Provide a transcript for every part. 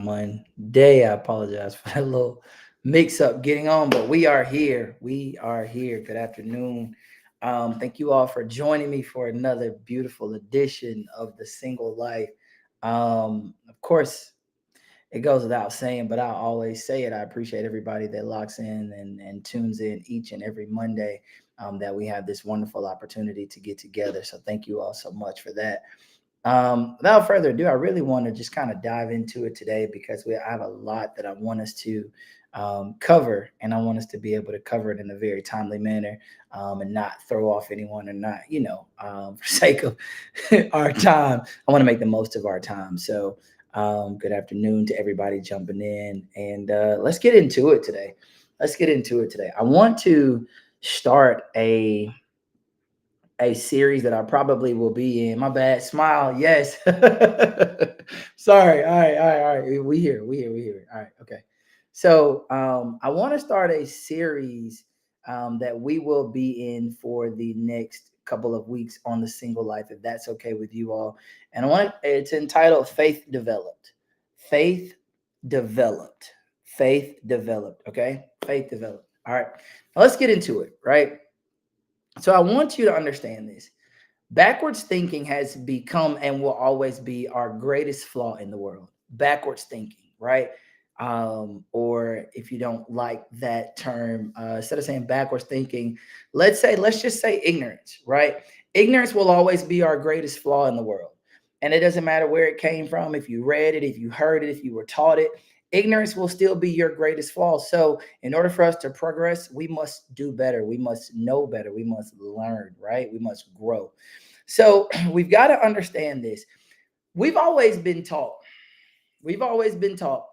Monday. I apologize for that little mix up getting on, but we are here. We are here. Good afternoon. Thank you all for joining me for another beautiful edition of the Single Life. Of course, it goes without saying, but I'll always say it. I appreciate everybody that locks in and tunes in each and every Monday, that we have this wonderful opportunity to get together. So thank you all so much for that. Without further ado, I really want to just kind of dive into it today because I have a lot that I want us to cover, and I want us to be able to cover it in a very timely manner, and not throw off anyone, or not, for sake of our time. I want to make the most of our time. So, good afternoon to everybody jumping in, and let's get into it today. Let's get into it today. I want to start a series that I probably will be in. My bad. Smile. Yes. Sorry. All right. All right. All right. We here. All right. Okay. So I want to start a series that we will be in for the next couple of weeks on the single life, if that's okay with you all. And it's entitled Faith Developed. Faith Developed. Faith Developed. Okay. Faith Developed. All right. Now let's get into it. Right. So I want you to understand this. Backwards thinking has become and will always be our greatest flaw in the world. Backwards thinking, right? Or if you don't like that term, instead of saying backwards thinking, let's just say ignorance, right? Ignorance will always be our greatest flaw in the world. And it doesn't matter where it came from, if you read it, if you heard it, if you were taught it, ignorance will still be your greatest flaw. So, in order for us to progress, we must do better. We must know better. We must learn, right? We must grow. So we've got to understand this. We've always been taught, we've always been taught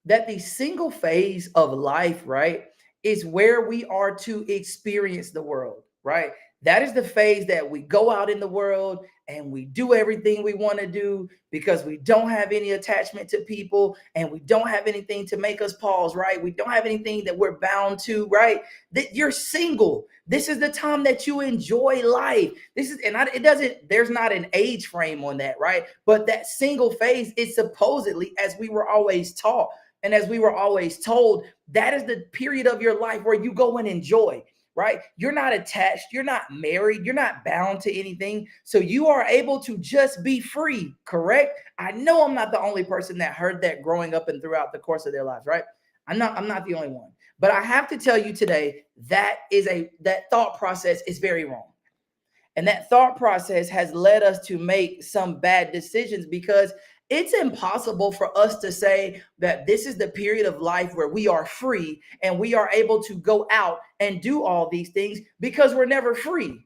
that the single phase of life, right, is where we are to experience the world, right? That is the phase that we go out in the world and we do everything we want to do because we don't have any attachment to people and we don't have anything to make us pause, right? We don't have anything that we're bound to, right? That you're single. This is the time that you enjoy life. This is, and it doesn't, there's not an age frame on that, right? But that single phase is supposedly, as we were always taught and as we were always told, that is the period of your life where you go and enjoy, right? You're not attached, you're not married, you're not bound to anything. So you are able to just be free, correct? I know I'm not the only person that heard that growing up and throughout the course of their lives, right? I'm not the only one. But I have to tell you today that thought process is very wrong. And that thought process has led us to make some bad decisions because it's impossible for us to say that this is the period of life where we are free and we are able to go out and do all these things because we're never free.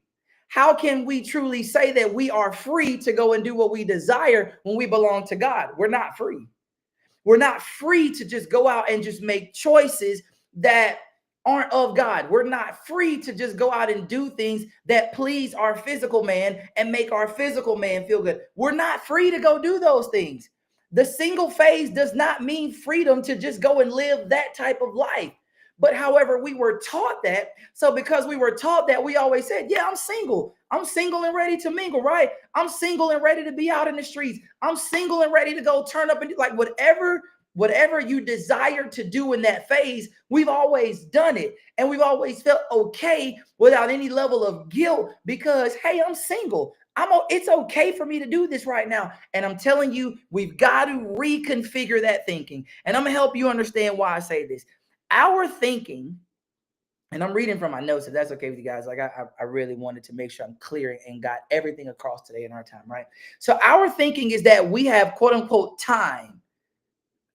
How can we truly say that we are free to go and do what we desire when we belong to God? We're not free. We're not free to just go out and just make choices that aren't of God. We're not free to just go out and do things that please our physical man and make our physical man feel good. We're not free to go do those things. The single phase does not mean freedom to just go and live that type of life. But however, we were taught that. So because we were taught that, we always said, yeah, I'm single. I'm single and ready to mingle, right? I'm single and ready to be out in the streets. I'm single and ready to go turn up and do like whatever you desire to do in that phase, we've always done it. And we've always felt okay without any level of guilt because, hey, I'm single. It's okay for me to do this right now. And I'm telling you, we've got to reconfigure that thinking. And I'm going to help you understand why I say this. Our thinking, and I'm reading from my notes, if that's okay with you guys. Like I really wanted to make sure I'm clear and got everything across today in our time, right? So our thinking is that we have quote unquote time.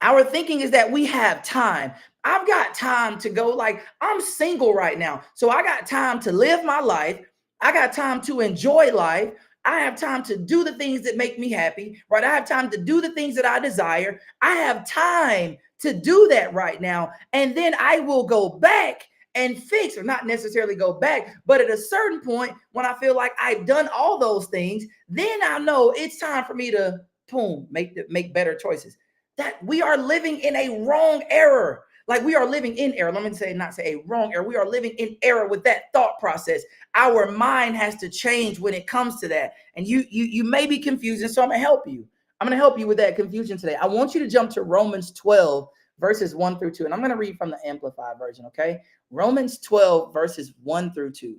Our thinking is that we have time. I've got time to go, like, I'm single right now. So I got time to live my life. I got time to enjoy life. I have time to do the things that make me happy, right? I have time to do the things that I desire. I have time to do that right now. And then I will go back and fix, or not necessarily go back, but at a certain point, when I feel like I've done all those things, then I know it's time for me to, boom, make better choices. That we are living in a wrong error. Like we are living in error. Let me say, not say a wrong error. We are living in error with that thought process. Our mind has to change when it comes to that. And you may be confused, and so I'm gonna help you. I'm going to help you with that confusion today. I want you to jump to Romans 12, verses 1 through 2. And I'm going to read from the Amplified version, okay? Romans 12, verses 1 through 2.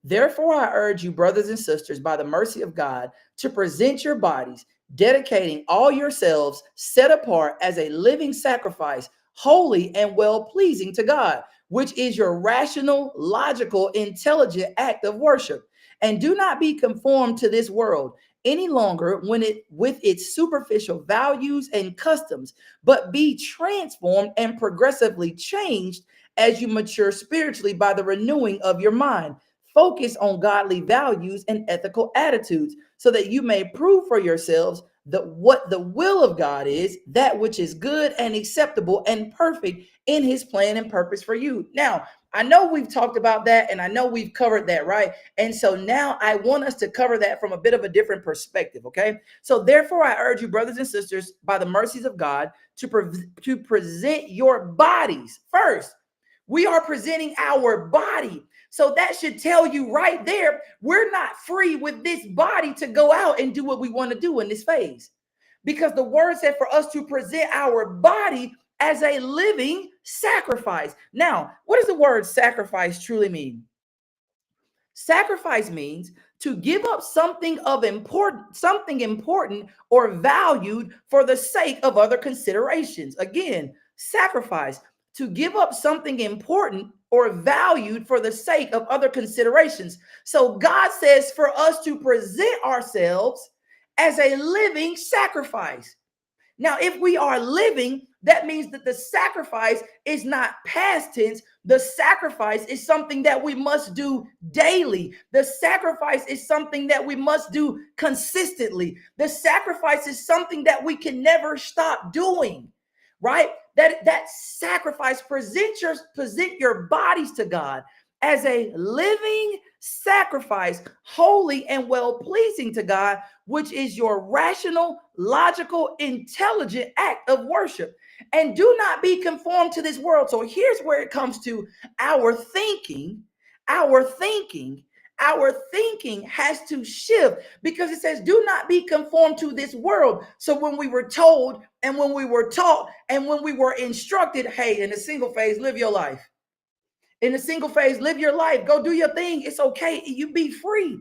Therefore, I urge you, brothers and sisters, by the mercy of God, to present your bodies, dedicating all yourselves set apart as a living sacrifice, holy and well pleasing to God, which is your rational, logical, intelligent act of worship. And do not be conformed to this world any longer when it with its superficial values and customs, but be transformed and progressively changed as you mature spiritually by the renewing of your mind. Focus on godly values and ethical attitudes so that you may prove for yourselves what the will of God is, that which is good and acceptable and perfect in his plan and purpose for you. Now, I know we've talked about that and I know we've covered that, right? And so now I want us to cover that from a bit of a different perspective, okay? So therefore, I urge you, brothers and sisters, by the mercies of God, to present your bodies first. We are presenting our body. So that should tell you right there, we're not free with this body to go out and do what we want to do in this phase. Because the word said for us to present our body as a living sacrifice. Now, what does the word sacrifice truly mean? Sacrifice means to give up something important or valued for the sake of other considerations. Again, sacrifice, to give up something important or valued for the sake of other considerations. So God says for us to present ourselves as a living sacrifice. Now, if we are living, that means that the sacrifice is not past tense. The sacrifice is something that we must do daily. The sacrifice is something that we must do consistently. The sacrifice is something that we can never stop doing, right? That sacrifice, present your bodies to God as a living sacrifice, holy and well pleasing to God, which is your rational, logical, intelligent act of worship. And do not be conformed to this world. So here's where it comes to our thinking. Our thinking has to shift because it says, do not be conformed to this world. So when we were told and when we were taught and when we were instructed, hey, in the single phase, live your life. In the single phase, live your life. Go do your thing. It's okay. You be free.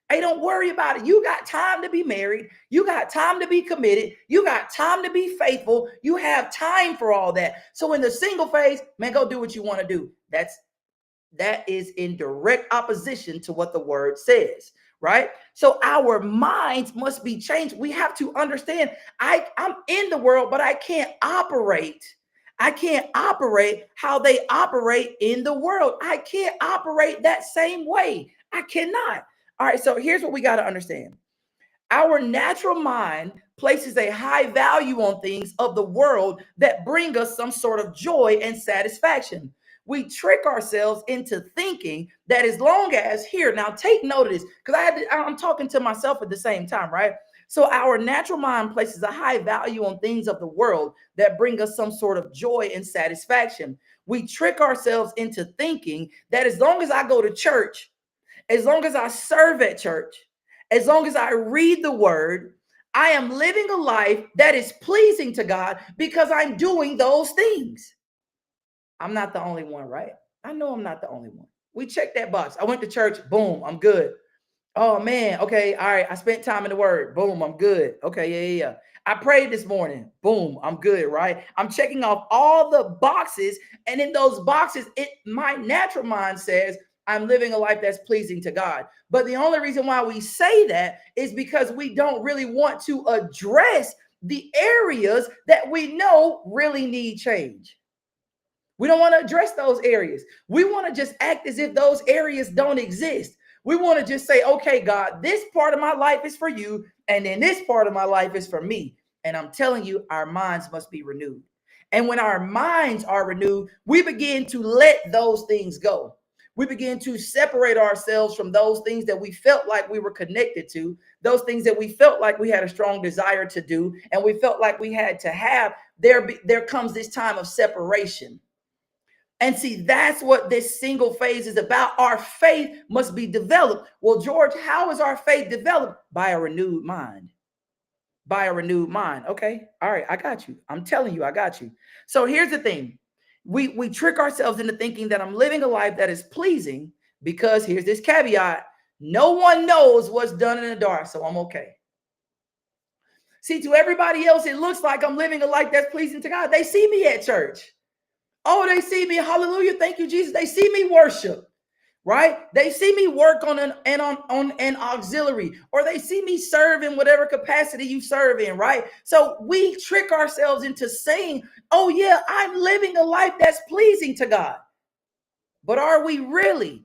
Hey, don't worry about it. You got time to be married. You got time to be committed. You got time to be faithful. You have time for all that. So in the single phase, man, go do what you want to do. That is in direct opposition to what the word says, right? So our minds must be changed. We have to understand I'm in the world, but I can't operate how they operate in the world. I can't operate that same way. I cannot. All right, so here's what we got to understand. Our natural mind places a high value on things of the world that bring us some sort of joy and satisfaction. We trick ourselves into thinking that as long as here, now take note of this, because I'm talking to myself at the same time, right? So our natural mind places a high value on things of the world that bring us some sort of joy and satisfaction. We trick ourselves into thinking that as long as I go to church, as long as I serve at church, as long as I read the word, I am living a life that is pleasing to God because I'm doing those things. I'm not the only one, right? I know I'm not the only one. We check that box. I went to church. Boom, I'm good. Oh man, okay, all right. I spent time in the word. Boom, I'm good. Okay, yeah. I prayed this morning. Boom, I'm good, right? I'm checking off all the boxes, and in those boxes, my natural mind says I'm living a life that's pleasing to God. But the only reason why we say that is because we don't really want to address the areas that we know really need change. We don't want to address those areas. We want to just act as if those areas don't exist. We want to just say, okay, God, this part of my life is for you, and then this part of my life is for me. And I'm telling you, our minds must be renewed. And when our minds are renewed, we begin to let those things go. We begin to separate ourselves from those things that we felt like we were connected to, those things that we felt like we had a strong desire to do, and we felt like we had to have. There comes this time of separation. And see, that's what this single phase is about. Our faith must be developed. Well, George, how is our faith developed? By a renewed mind. by a renewed mind. Okay. All right. I got you. I'm telling you, I got you. So here's the thing. We trick ourselves into thinking that I'm living a life that is pleasing because here's this caveat. No one knows what's done in the dark. So I'm okay. See, to everybody else, it looks like I'm living a life that's pleasing to God. They see me at church. Oh, they see me. Hallelujah. Thank you, Jesus. They see me worship. Right? They see me work on an auxiliary, or they see me serve in whatever capacity you serve in, right? So we trick ourselves into saying, oh yeah, I'm living a life that's pleasing to God. But are we really?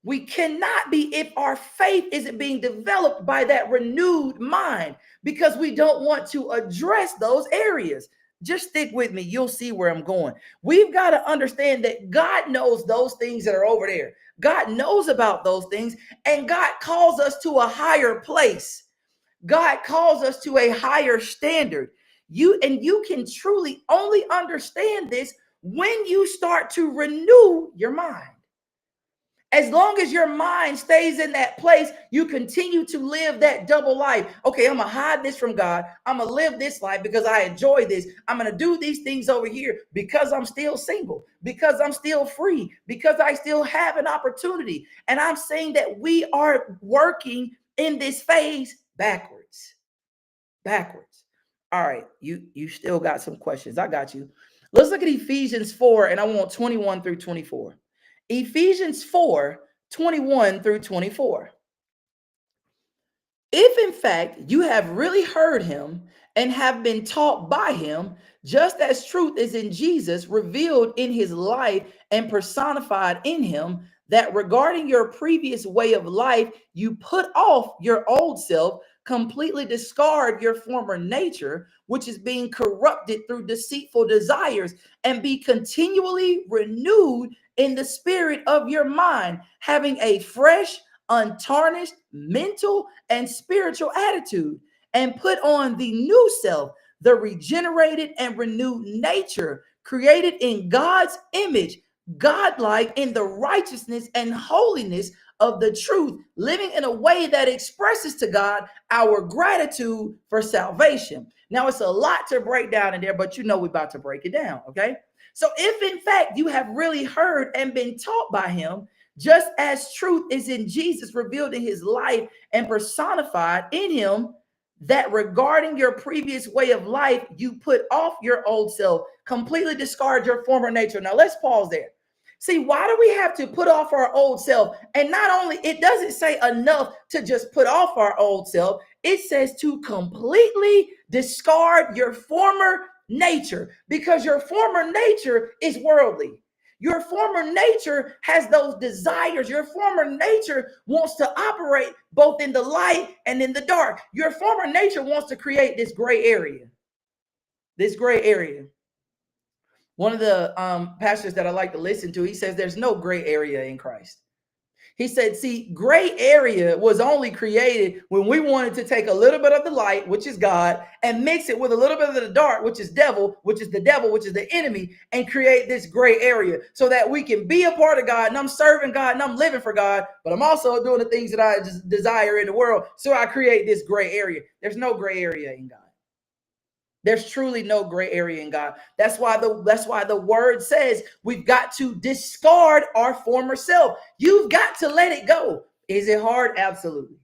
We cannot be if our faith isn't being developed by that renewed mind, because we don't want to address those areas. Just stick with me. You'll see where I'm going. We've got to understand that God knows those things that are over there. God knows about those things, and God calls us to a higher place. God calls us to a higher standard. You can truly only understand this when you start to renew your mind. As long as your mind stays in that place, you continue to live that double life. Okay, I'm going to hide this from God. I'm going to live this life because I enjoy this. I'm going to do these things over here because I'm still single, because I'm still free, because I still have an opportunity. And I'm saying that we are working in this phase backwards. Backwards. All right, you still got some questions. I got you. Let's look at Ephesians 4, and I want 21 through 24. Ephesians 4, 21 through 24. If in fact you have really heard him and have been taught by him, just as truth is in Jesus, revealed in his life and personified in him, that regarding your previous way of life, you put off your old self, completely discard your former nature, which is being corrupted through deceitful desires, and be continually renewed in the spirit of your mind, having a fresh, untarnished mental and spiritual attitude, and put on the new self, the regenerated and renewed nature, created in God's image, godlike in the righteousness and holiness of the truth, living in a way that expresses to God our gratitude for salvation. Now, it's a lot to break down in there, but we're about to break it down, okay? So if in fact you have really heard and been taught by him, just as truth is in Jesus, revealed in his life and personified in him, that regarding your previous way of life, you put off your old self, completely discard your former nature. Now let's pause there. See, why do we have to put off our old self? And not only, it doesn't say enough to just put off our old self, it says to completely discard your former nature, because your former nature is worldly. Your former nature has those desires. Your former nature wants to operate both in the light and in the dark. Your former nature wants to create this gray area. This gray area. One of the pastors that I like to listen to, he says there's no gray area in Christ. He said, see, gray area was only created when we wanted to take a little bit of the light, which is God, and mix it with a little bit of the dark, which is devil, which is the enemy, and create this gray area so that we can be a part of God, and I'm serving God, and I'm living for God, but I'm also doing the things that I just desire in the world. So I create this gray area. There's no gray area in God. There's truly no gray area in God. That's why the word says we've got to discard our former self. You've got to let it go. Is it hard? Absolutely.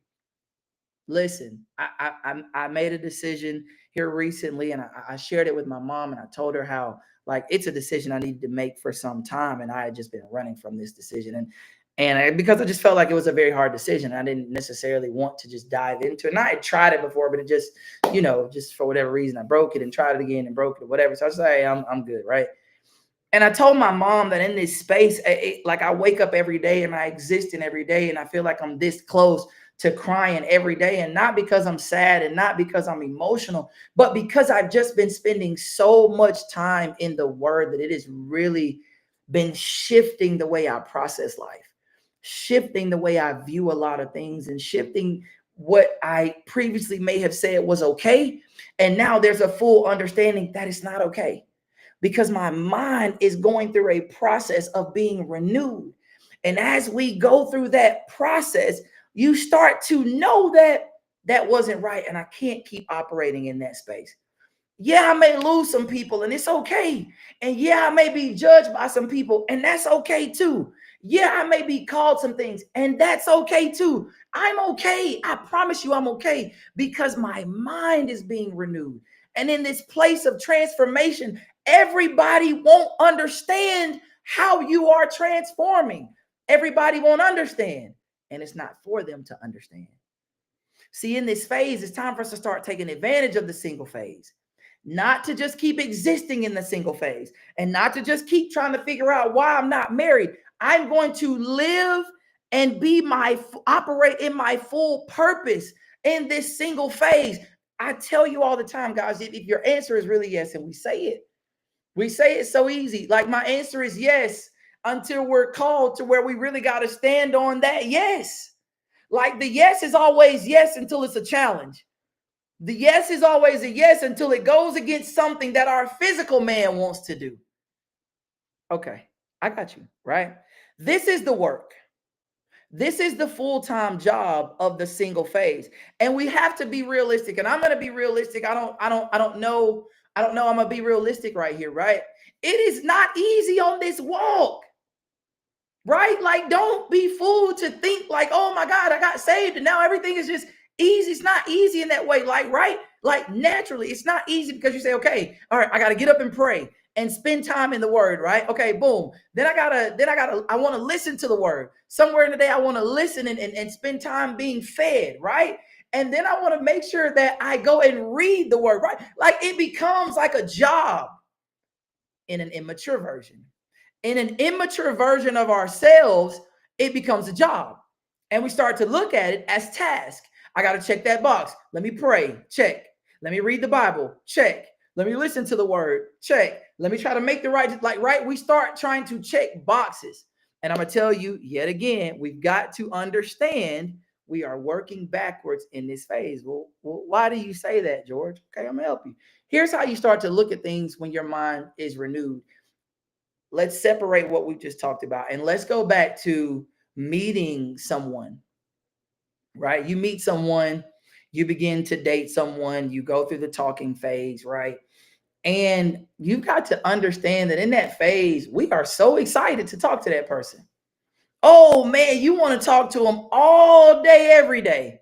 Listen, I made a decision here recently, and I shared it with my mom, and I told her how, like, it's a decision I needed to make for some time, and I had just been running from this decision, because I just felt like it was a very hard decision. I didn't necessarily want to just dive into it. And I had tried it before, but it just, just for whatever reason, I broke it and tried it again and broke it or whatever. So I was like, hey, I'm good, right? And I told my mom that in this space, like, I wake up every day and I exist in every day, and I feel like I'm this close to crying every day, and not because I'm sad and not because I'm emotional, but because I've just been spending so much time in the word that it has really been shifting the way I process life, shifting the way I view a lot of things, and shifting what I previously may have said was okay. And now there's a full understanding that it's not okay, because my mind is going through a process of being renewed. And as we go through that process, you start to know that that wasn't right, and I can't keep operating in that space. Yeah, I may lose some people, and it's okay. And yeah, I may be judged by some people, and that's okay too. Yeah, I may be called some things, and that's okay too. I'm okay. I promise you, I'm okay because my mind is being renewed. And in this place of transformation, everybody won't understand how you are transforming. Everybody won't understand, and it's not for them to understand. See, in this phase, it's time for us to start taking advantage of the single phase, not to just keep existing in the single phase and not to just keep trying to figure out why I'm not married. I'm going to live and operate in my full purpose in this single phase. I tell you all the time, guys, if your answer is really yes, and we say it so easy. Like my answer is yes until we're called to where we really got to stand on that yes. Like the yes is always yes until it's a challenge. The yes is always a yes until it goes against something that our physical man wants to do. Okay, I got you, right? This is the work. This is the full-time job of the single phase. And we have to be realistic. And I'm going to be realistic. I don't know I'm going to be realistic right here, right? It is not easy on this walk. Right? Like, don't be fooled to think like, oh my God, I got saved and now everything is just easy. It's not easy in that way. Like, right? Like, naturally, it's not easy because you say, okay, all right, I got to get up and pray and spend time in the word, right? Okay, boom. I want to listen to the word. Somewhere in the day, I want to listen and spend time being fed, right? And then I want to make sure that I go and read the word, right? Like, it becomes like a job in an immature version. In an immature version of ourselves, it becomes a job. And we start to look at it as task. I got to check that box. Let me pray. Check. Let me read the Bible. Check. Let me listen to the word. Check. Let me try to make the right. We start trying to check boxes. And I'm going to tell you yet again, we've got to understand we are working backwards in this phase. Well, why do you say that, George? Okay, I'm going to help you. Here's how you start to look at things when your mind is renewed. Let's separate what we just talked about and let's go back to meeting someone, right? You meet someone, you begin to date someone, you go through the talking phase, right? And you've got to understand that in that phase, we are so excited to talk to that person. Oh man, you want to talk to them all day, every day.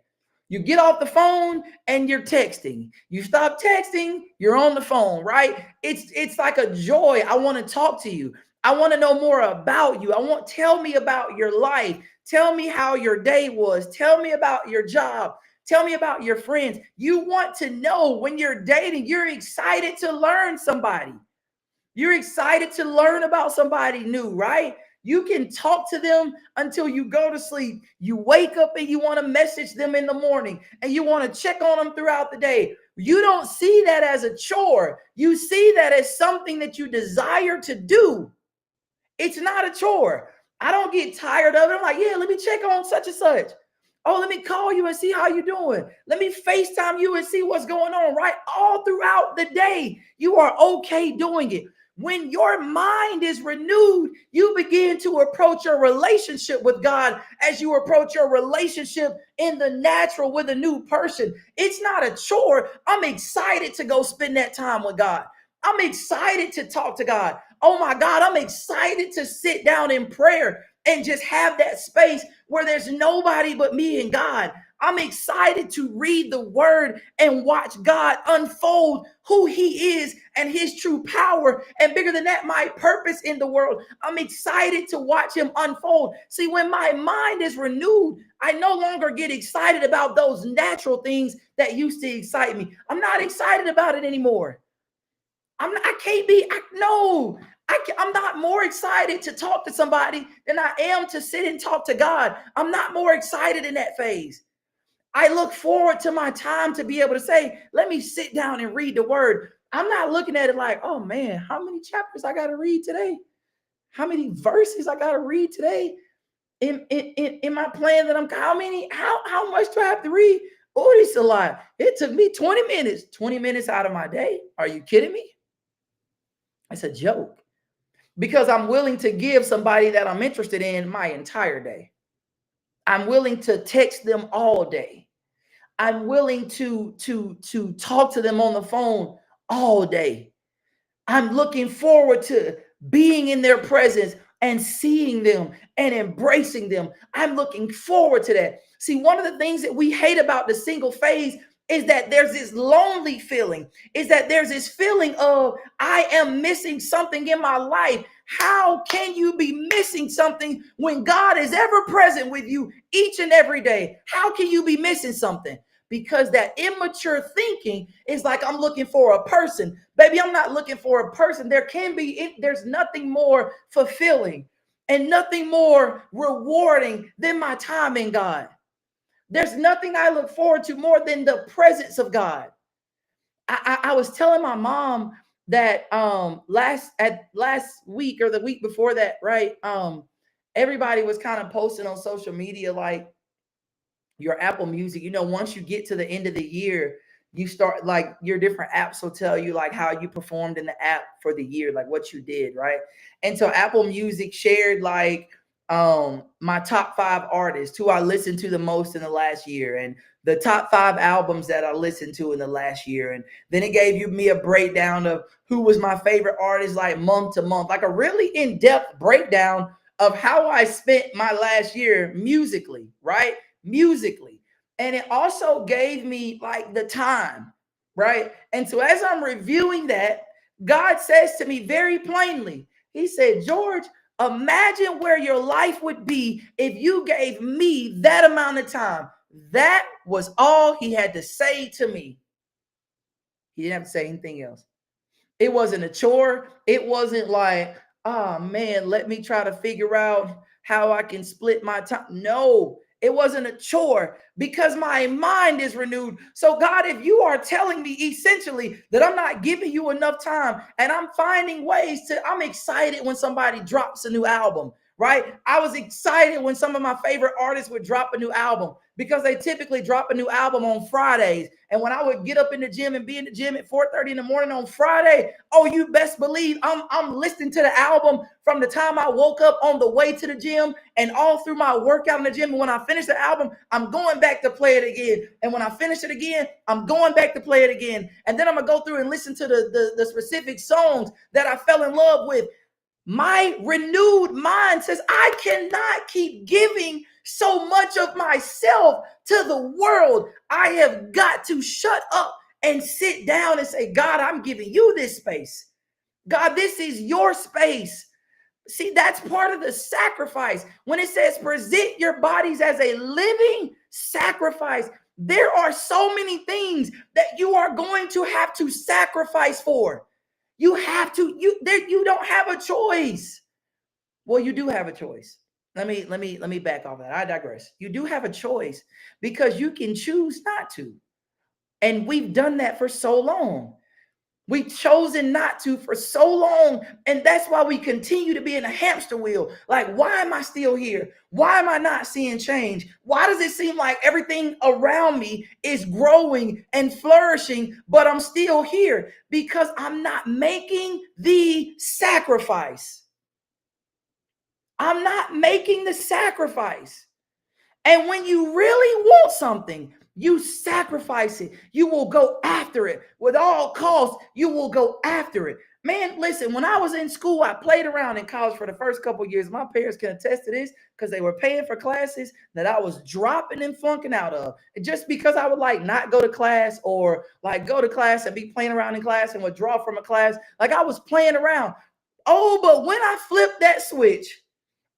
You get off the phone and you're texting. You stop texting, you're on the phone, right? It's like a joy. I want to talk to you. I want to know more about you. Tell me about your life. Tell me how your day was. Tell me about your job. Tell me about your friends. You want to know when you're dating, you're excited to learn somebody. You're excited to learn about somebody new, right? You can talk to them until you go to sleep. You wake up and you want to message them in the morning and you want to check on them throughout the day. You don't see that as a chore. You see that as something that you desire to do. It's not a chore. I don't get tired of it. I'm like, yeah, let me check on such and such. Oh, let me call you and see how you're doing. Let me FaceTime you and see what's going on, right? All throughout the day, you are okay doing it. When your mind is renewed, you begin to approach your relationship with God as you approach your relationship in the natural with a new person. It's not a chore. I'm excited to go spend that time with God. I'm excited to talk to God. Oh my God, I'm excited to sit down in prayer and just have that space where there's nobody but me and God. I'm excited to read the word and watch God unfold who he is and his true power. And bigger than that, my purpose in the world. I'm excited to watch him unfold. See, when my mind is renewed, I no longer get excited about those natural things that used to excite me. I'm not excited about it anymore. I'm not more excited to talk to somebody than I am to sit and talk to God. I'm not more excited in that phase. I look forward to my time to be able to say, let me sit down and read the word. I'm not looking at it like, oh man, how many chapters I got to read today? How many verses I got to read today? In my plan that how much do I have to read? Oh, it's a lot. It took me 20 minutes out of my day. Are you kidding me? It's a joke because I'm willing to give somebody that I'm interested in my entire day. I'm willing to text them all day. I'm willing to talk to them on the phone all day. I'm looking forward to being in their presence and seeing them and embracing them. I'm looking forward to that. See, one of the things that we hate about the single phase is that there's this lonely feeling, is that there's this feeling of, I am missing something in my life. How can you be missing something when God is ever present with you each and every day? How can you be missing something? Because that immature thinking is like, I'm looking for a person. Baby, I'm not looking for a person. There's nothing more fulfilling and nothing more rewarding than my time in God. There's nothing I look forward to more than the presence of God. I was telling my mom that last week or the week before that, right? Everybody was kind of posting on social media like, your Apple Music, once you get to the end of the year, you start, like, your different apps will tell you like how you performed in the app for the year, like what you did, right? And so Apple Music shared like my top 5 artists who I listened to the most in the last year, and the top 5 albums that I listened to in the last year. And then it gave me a breakdown of who was my favorite artist, like month to month, like a really in-depth breakdown of how I spent my last year musically, right? Musically. And it also gave me like the time, right? And so as I'm reviewing that, God says to me very plainly, He said, George, imagine where your life would be if you gave me that amount of time. That was all He had to say to me. He didn't have to say anything else. It wasn't a chore. It wasn't like, oh man, let me try to figure out how I can split my time. No, it wasn't a chore because my mind is renewed. So, God, if you are telling me essentially that I'm not giving you enough time and I'm finding ways I'm excited when somebody drops a new album, right? I was excited when some of my favorite artists would drop a new album because they typically drop a new album on Fridays. And when I would get up in the gym and be in the gym at 4:30 in the morning on Friday, oh, you best believe I'm listening to the album from the time I woke up on the way to the gym and all through my workout in the gym. And when I finish the album, I'm going back to play it again. And when I finish it again, I'm going back to play it again. And then I'm going to go through and listen to the specific songs that I fell in love with. My renewed mind says, I cannot keep giving so much of myself to the world. I have got to shut up and sit down and say, God, I'm giving you this space. God, this is your space. See, that's part of the sacrifice. When it says present your bodies as a living sacrifice, there are so many things that you are going to have to sacrifice for. You have to, you don't have a choice. Well, you do have a choice. Let me back off that. I digress. You do have a choice because you can choose not to. And we've done that for so long. We've chosen not to for so long. And that's why we continue to be in a hamster wheel. Like, why am I still here? Why am I not seeing change? Why does it seem like everything around me is growing and flourishing, but I'm still here? Because I'm not making the sacrifice. I'm not making the sacrifice. And when you really want something, you sacrifice it. You will go after it. With all costs, you will go after it. Man, listen, when I was in school, I played around in college for the first couple of years. My parents can attest to this because they were paying for classes that I was dropping and flunking out of. Just because I would like not go to class or like go to class and be playing around in class and withdraw from a class. Like I was playing around. Oh, but when I flipped that switch,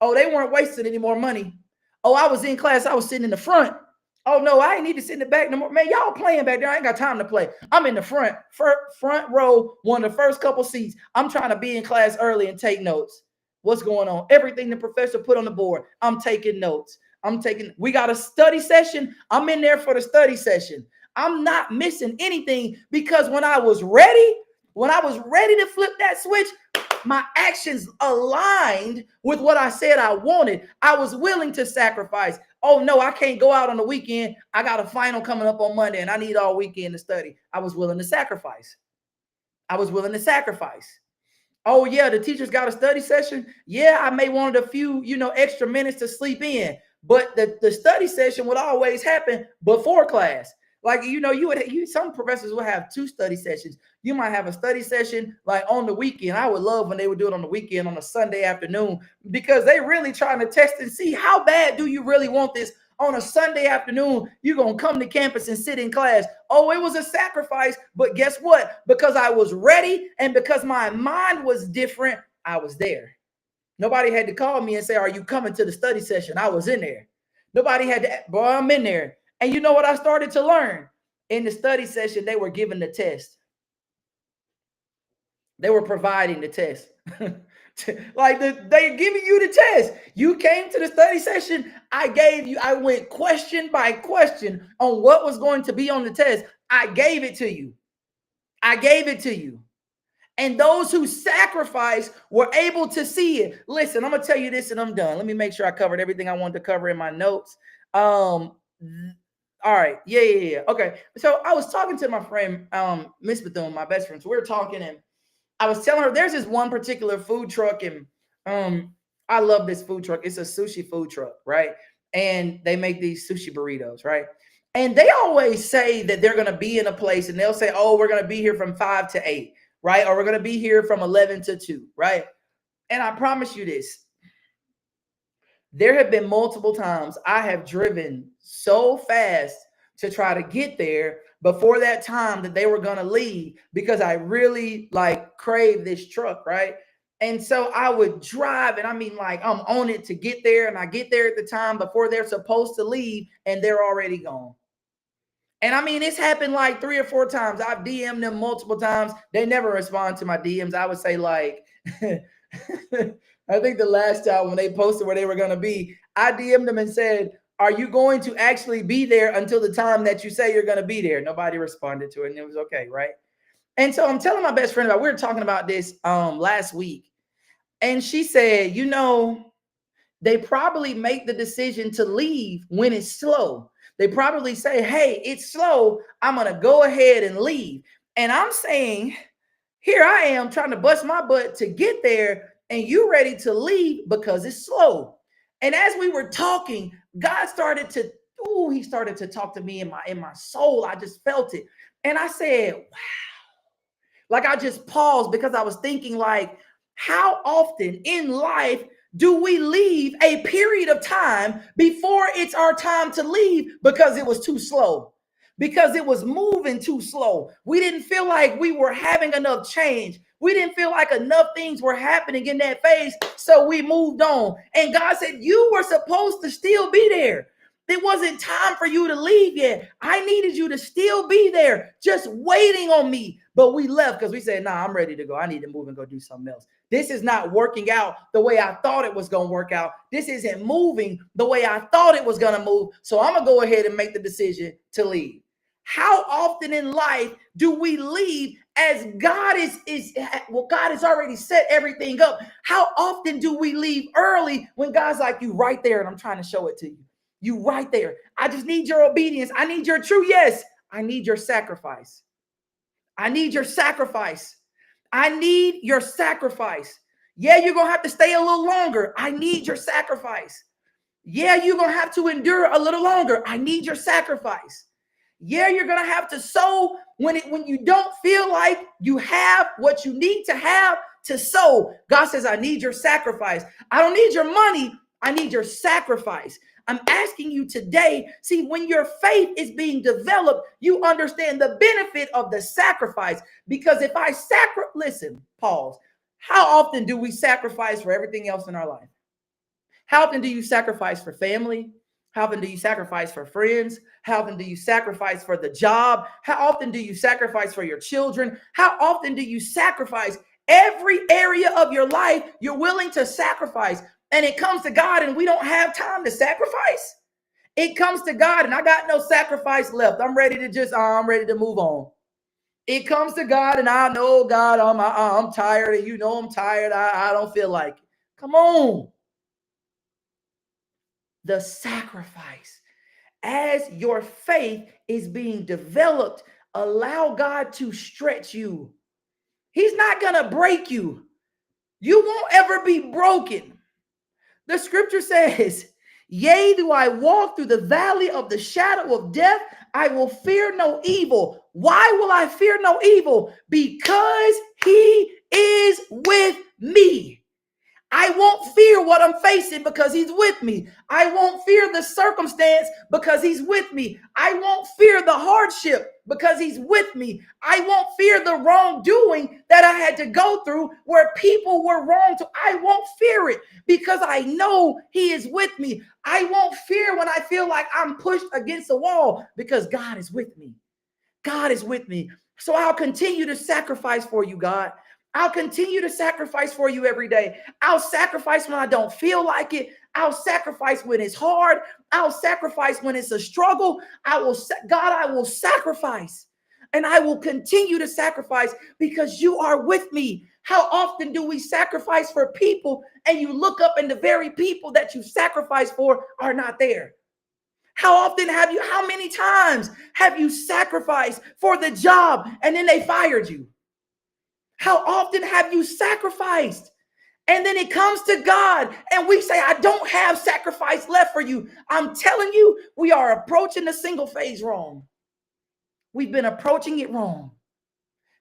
oh, they weren't wasting any more money. Oh, I was in class. I was sitting in the front. Oh, no, I ain't need to sit in the back no more. Man, y'all playing back there. I ain't got time to play. I'm in the front row, one of the first couple seats. I'm trying to be in class early and take notes. What's going on? Everything the professor put on the board, I'm taking notes. We got a study session. I'm in there for the study session. I'm not missing anything because when I was ready to flip that switch, my actions aligned with what I said I wanted. I was willing to sacrifice. Oh no, I can't go out on the weekend. I got a final coming up on Monday and I need all weekend to study. I was willing to sacrifice. Oh yeah, the teacher's got a study session. Yeah, I may wanted a few, extra minutes to sleep in, but the study session would always happen before class. Like, some professors will have two study sessions. You might have a study session like on the weekend. I would love when they would do it on the weekend on a Sunday afternoon, because they really trying to test and see how bad do you really want this on a Sunday afternoon. You're going to come to campus and sit in class. Oh, it was a sacrifice, but guess what? Because I was ready and because my mind was different, I was there. Nobody had to call me and say, are you coming to the study session? I was in there. Nobody had to, boy, I'm in there. And you know what I started to learn? In the study session, they were giving the test. They were providing the test. Like they're giving you the test. You came to the study session. I went question by question on what was going to be on the test. I gave it to you. I gave it to you. And those who sacrifice were able to see it. Listen, I'm going to tell you this and I'm done. Let me make sure I covered everything I wanted to cover in my notes. All right. Yeah. Okay. So I was talking to my friend, Miss Bethune, my best friend. So we were talking and I was telling her there's this one particular food truck and I love this food truck. It's a sushi food truck, right? And they make these sushi burritos, right? And they always say that they're going to be in a place and they'll say, oh, we're going to be here from 5 to 8, right? Or we're going to be here from 11 to 2, right? And I promise you this, there have been multiple times I have driven so fast to try to get there before that time that they were going to leave because I really like crave this truck, right? And so I would drive and I mean like I'm on it to get there and I get there at the time before they're supposed to leave and they're already gone. And I mean, it's happened like 3 or 4 times. I've DM'd them multiple times. They never respond to my DMs. I would say like, I think the last time when they posted where they were going to be, I DM'd them and said, are you going to actually be there until the time that you say you're going to be there? Nobody responded to it and it was okay, right? And so I'm telling my best friend we were talking about this last week. And she said, they probably make the decision to leave when it's slow. They probably say, hey, it's slow. I'm going to go ahead and leave. And I'm saying, here I am trying to bust my butt to get there and you ready to leave because it's slow. And as we were talking, God started to talk to me in my soul. I just felt it. And I said, wow. Like I just paused because I was thinking like, how often in life do we leave a period of time before it's our time to leave because it was too slow, because it was moving too slow? We didn't feel like we were having enough change. We didn't feel like enough things were happening in that phase. So we moved on. And God said, you were supposed to still be there. It wasn't time for you to leave yet. I needed you to still be there, just waiting on me. But we left because we said, nah, I'm ready to go. I need to move and go do something else. This is not working out the way I thought it was going to work out. This isn't moving the way I thought it was going to move. So I'm going to go ahead and make the decision to leave. How often in life do we leave as God God has already set everything up? How often do we leave early when God's like, you right there and I'm trying to show it to you? You right there. I just need your obedience. I need your true yes. I need your sacrifice. I need your sacrifice. I need your sacrifice. Yeah, you're going to have to stay a little longer. I need your sacrifice. Yeah, you're going to have to endure a little longer. I need your sacrifice. Yeah, you're going to have to sow when you don't feel like you have what you need to have to sow. God says, I need your sacrifice. I don't need your money. I need your sacrifice. I'm asking you today, see, when your faith is being developed, you understand the benefit of the sacrifice. Because if I listen, pause. How often do we sacrifice for everything else in our life? How often do you sacrifice for family? How often do you sacrifice for friends? How often do you sacrifice for the job? How often do you sacrifice for your children? How often do you sacrifice? Every area of your life, you're willing to sacrifice. And it comes to God and we don't have time to sacrifice. It comes to God and I got no sacrifice left. I'm ready to move on. It comes to God and I know, God, I'm tired and I'm tired. I don't feel like it. Come on. The sacrifice. As your faith is being developed, allow God to stretch you. He's not going to break you. You won't ever be broken. The scripture says, yea, do I walk through the valley of the shadow of death, I will fear no evil. Why will I fear no evil? Because he is with me. I won't fear what I'm facing because he's with me. I won't fear the circumstance because he's with me. I won't fear the hardship because he's with me. I won't fear the wrongdoing that I had to go through where people were wrong to. I won't fear it because I know he is with me. I won't fear when I feel like I'm pushed against a wall because God is with me. God is with me. So I'll continue to sacrifice for you, God. I'll continue to sacrifice for you every day. I'll sacrifice when I don't feel like it. I'll sacrifice when it's hard. I'll sacrifice when it's a struggle. God, I will sacrifice. And I will continue to sacrifice because you are with me. How often do we sacrifice for people and you look up and the very people that you sacrifice for are not there? How many times have you sacrificed for the job and then they fired you? How often have you sacrificed? And then it comes to God and we say, I don't have sacrifice left for you. I'm telling you, we are approaching the single phase wrong. We've been approaching it wrong.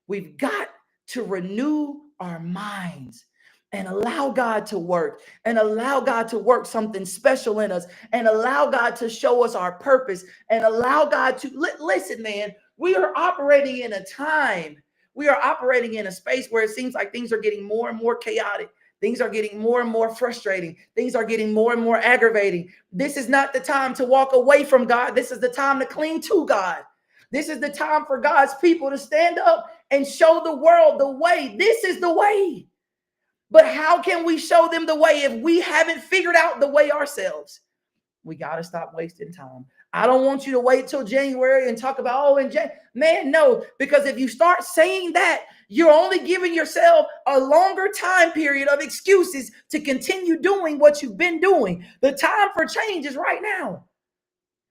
We've got to renew our minds and allow God to work and allow God to work something special in us and allow God to show us our purpose and allow God to listen, man. We are operating in a time. We are operating in a space where it seems like things are getting more and more chaotic. Things are getting more and more frustrating. Things are getting more and more aggravating. This is not the time to walk away from God. This is the time to cling to God. This is the time for God's people to stand up and show the world the way. This is the way. But how can we show them the way if we haven't figured out the way ourselves? We got to stop wasting time. I don't want you to wait till January and talk about, oh, in January. Man, no, because if you start saying that, you're only giving yourself a longer time period of excuses to continue doing what you've been doing. The time for change is right now.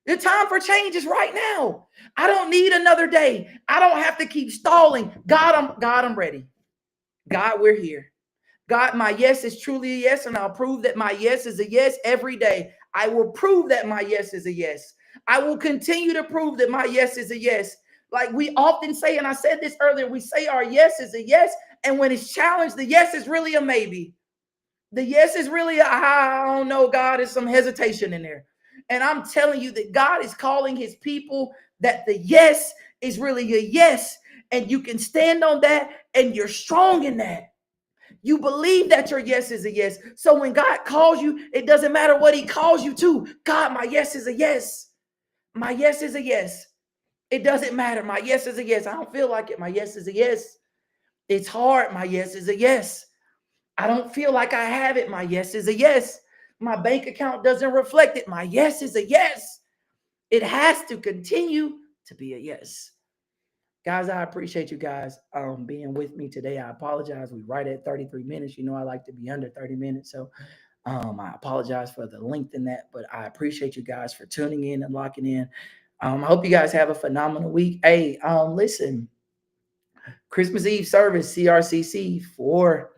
The time for change is right now. I don't need another day. I don't have to keep stalling. God, I'm ready. God, we're here. God, my yes is truly a yes, and I'll prove that my yes is a yes every day. I will prove that my yes is a yes. I will continue to prove that my yes is a yes. Like we often say, and I said this earlier, we say our yes is a yes, and when it's challenged, the yes is really a maybe. The yes is really a, I don't know, God, is some hesitation in there. And I'm telling you that God is calling his people that the yes is really a yes, and you can stand on that, and you're strong in that. You believe that your yes is a yes. So when God calls you, it doesn't matter what he calls you to. God, my yes is a yes. My yes is a yes. It doesn't matter. My yes is a yes. I don't feel like it. My yes is a yes. It's hard. My yes is a yes. I don't feel like I have it. My yes is a yes. My bank account doesn't reflect it. My yes is a yes. It has to continue to be a yes. Guys, I appreciate you guys being with me today. I apologize. We're right at 33 minutes. You know, I like to be under 30 minutes. So I apologize for the length in that, but I appreciate you guys for tuning in and locking in. I hope you guys have a phenomenal week. Hey, listen, Christmas Eve service, CRCC, 4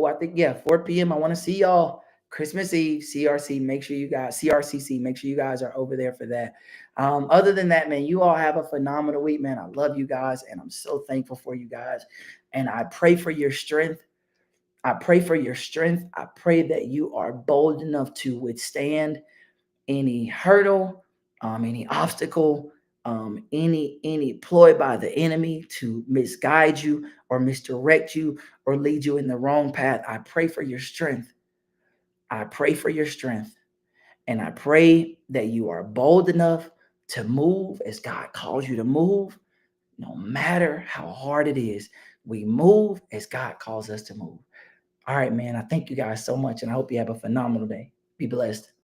I think, yeah, 4 p.m. I want to see y'all. Christmas Eve, CRCC, make sure you guys are over there for that. Other than that, man, you all have a phenomenal week, man. I love you guys, and I'm so thankful for you guys. And I pray for your strength. I pray for your strength. I pray that you are bold enough to withstand any hurdle, any obstacle, any ploy by the enemy to misguide you or misdirect you or lead you in the wrong path. I pray for your strength. I pray for your strength. And I pray that you are bold enough to move as God calls you to move, no matter how hard it is. We move as God calls us to move. All right, man. I thank you guys so much, and I hope you have a phenomenal day. Be blessed.